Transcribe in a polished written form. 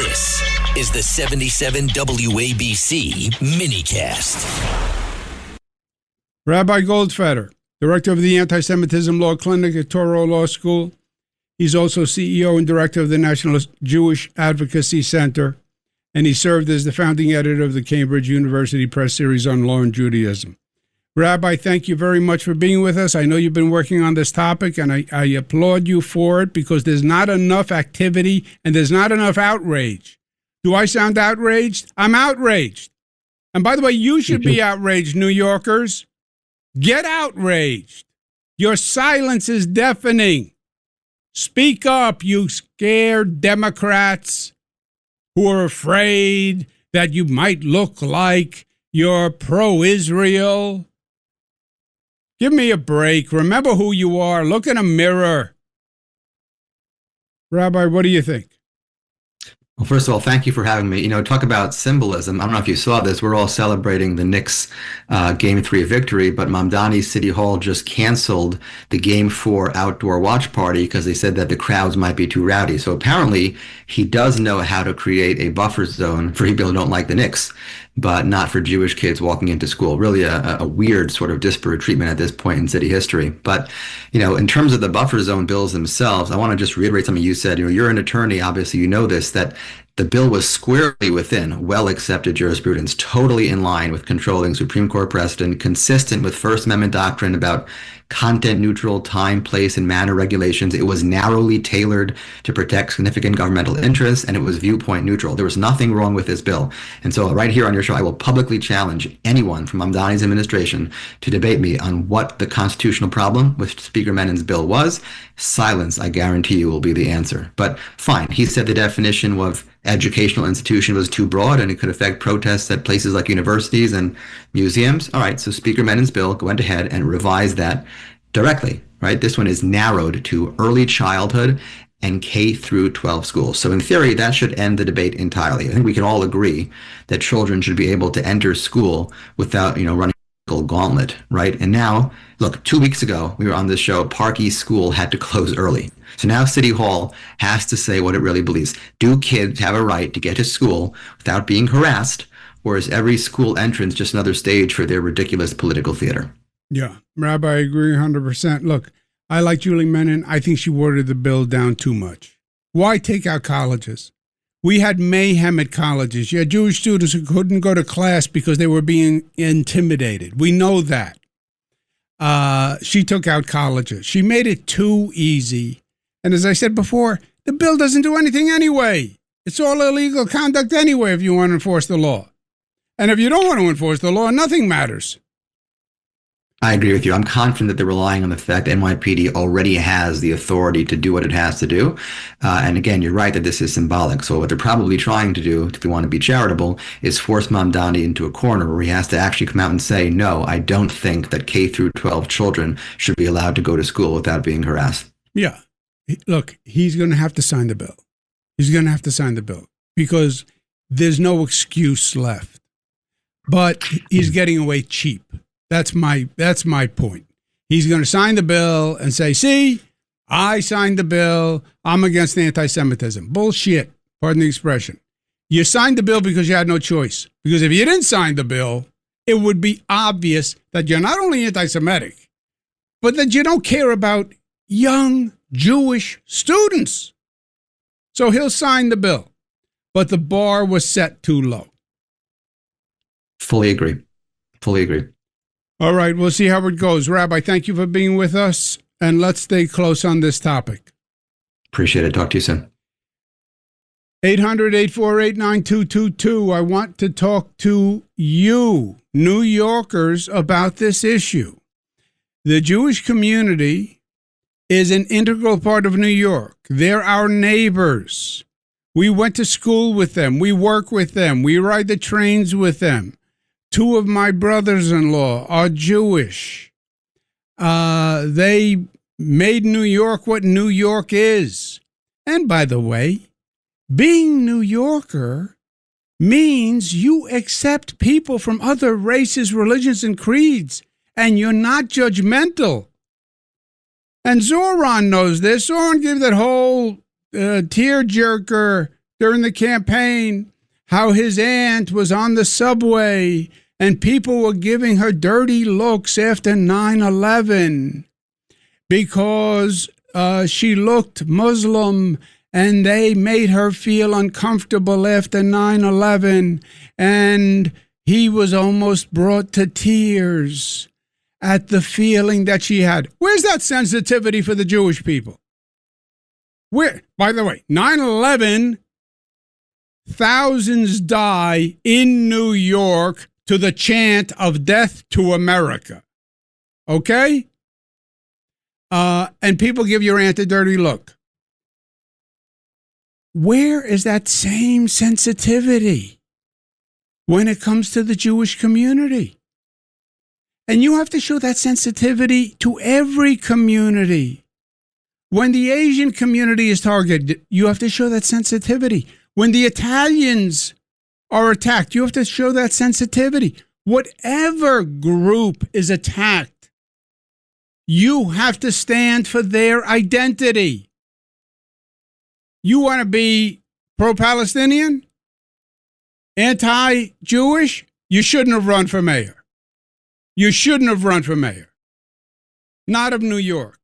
This is the 77 WABC minicast. Rabbi Goldfeder, director of the Anti-Semitism Law Clinic at Touro Law School. He's also CEO and director of the National Jewish Advocacy Center, and he served as the founding editor of the Cambridge University Press series on law and Judaism. Rabbi, thank you very much for being with us. I know you've been working on this topic, and I applaud you for it because there's not enough activity and there's not enough outrage. Do I sound outraged? I'm outraged. And by the way, you should be outraged, New Yorkers. Get outraged. Your silence is deafening. Speak up, you scared Democrats who are afraid that you might look like you're pro-Israel. Give me a break. Remember who you are. Look in a mirror. Rabbi, what do you think? Well, first of all, thank you for having me. Talk about symbolism. I don't know if you saw this. We're all celebrating the Knicks Game 3 victory, but Mamdani City Hall just canceled the Game 4 outdoor watch party because they said that the crowds might be too rowdy. So apparently he does know how to create a buffer zone for people who don't like the Knicks, but not for Jewish kids walking into school. Really a weird sort of disparate treatment at this point in city history. But, in terms of the buffer zone bills themselves, I want to just reiterate something you said. You're an attorney, obviously you know this, that the bill was squarely within well-accepted jurisprudence, totally in line with controlling Supreme Court precedent, consistent with First Amendment doctrine about content-neutral time, place, and manner regulations. It was narrowly tailored to protect significant governmental interests, and it was viewpoint neutral. There was nothing wrong with this bill. And so right here on your show, I will publicly challenge anyone from Mamdani's administration to debate me on what the constitutional problem with Speaker Menin's bill was. Silence, I guarantee you, will be the answer. But fine, he said the definition of educational institution was too broad and it could affect protests at places like universities and museums. All right, so Speaker Menin's bill went ahead and revised that directly, right? This one is narrowed to early childhood and K through 12 schools. So in theory, that should end the debate entirely. I think we can all agree that children should be able to enter school without, running a gauntlet, right? And now, look, 2 weeks ago, we were on this show, Park East School had to close early. So now City Hall has to say what it really believes. Do kids have a right to get to school without being harassed, or is every school entrance just another stage for their ridiculous political theater? Yeah, Rabbi, I agree 100%. Look, I like Julie Menin. I think she watered the bill down too much. Why take out colleges? We had mayhem at colleges. You had Jewish students who couldn't go to class because they were being intimidated. We know that. She took out colleges. She made it too easy. And as I said before, the bill doesn't do anything anyway. It's all illegal conduct anyway if you want to enforce the law. And if you don't want to enforce the law, nothing matters. I agree with you. I'm confident that they're relying on the fact that NYPD already has the authority to do what it has to do. And again, you're right that this is symbolic. So what they're probably trying to do, if they want to be charitable, is force Mamdani into a corner where he has to actually come out and say, no, I don't think that K through 12 children should be allowed to go to school without being harassed. Yeah. Look, he's going to have to sign the bill. He's going to have to sign the bill because there's no excuse left. But he's getting away cheap. That's my point. He's going to sign the bill and say, see, I signed the bill. I'm against anti-Semitism. Bullshit. Pardon the expression. You signed the bill because you had no choice. Because if you didn't sign the bill, it would be obvious that you're not only anti-Semitic, but that you don't care about young Jewish students. So he'll sign the bill. But the bar was set too low. Fully agree. All right, we'll see how it goes. Rabbi, thank you for being with us, and let's stay close on this topic. Appreciate it. Talk to you soon. 800-848-9222. I want to talk to you, New Yorkers, about this issue. The Jewish community is an integral part of New York. They're our neighbors. We went to school with them. We work with them. We ride the trains with them. 2 of my brothers-in-law are Jewish. They made New York what New York is. And by the way, being New Yorker means you accept people from other races, religions, and creeds, and you're not judgmental. And Zoran knows this. Zoran gave that whole tearjerker during the campaign how his aunt was on the subway and people were giving her dirty looks after 9/11 because she looked Muslim, and they made her feel uncomfortable after 9/11, and he was almost brought to tears at the feeling that she had. Where's that sensitivity for the Jewish people? Where, by the way, 9/11, thousands die in New York to the chant of death to America. Okay? And people give your aunt a dirty look. Where is that same sensitivity when it comes to the Jewish community? And you have to show that sensitivity to every community. When the Asian community is targeted, you have to show that sensitivity. When the Italians are attacked, you have to show that sensitivity. Whatever group is attacked, you have to stand for their identity. You want to be pro-Palestinian, anti-Jewish? You shouldn't have run for mayor. You shouldn't have run for mayor. Not of New York.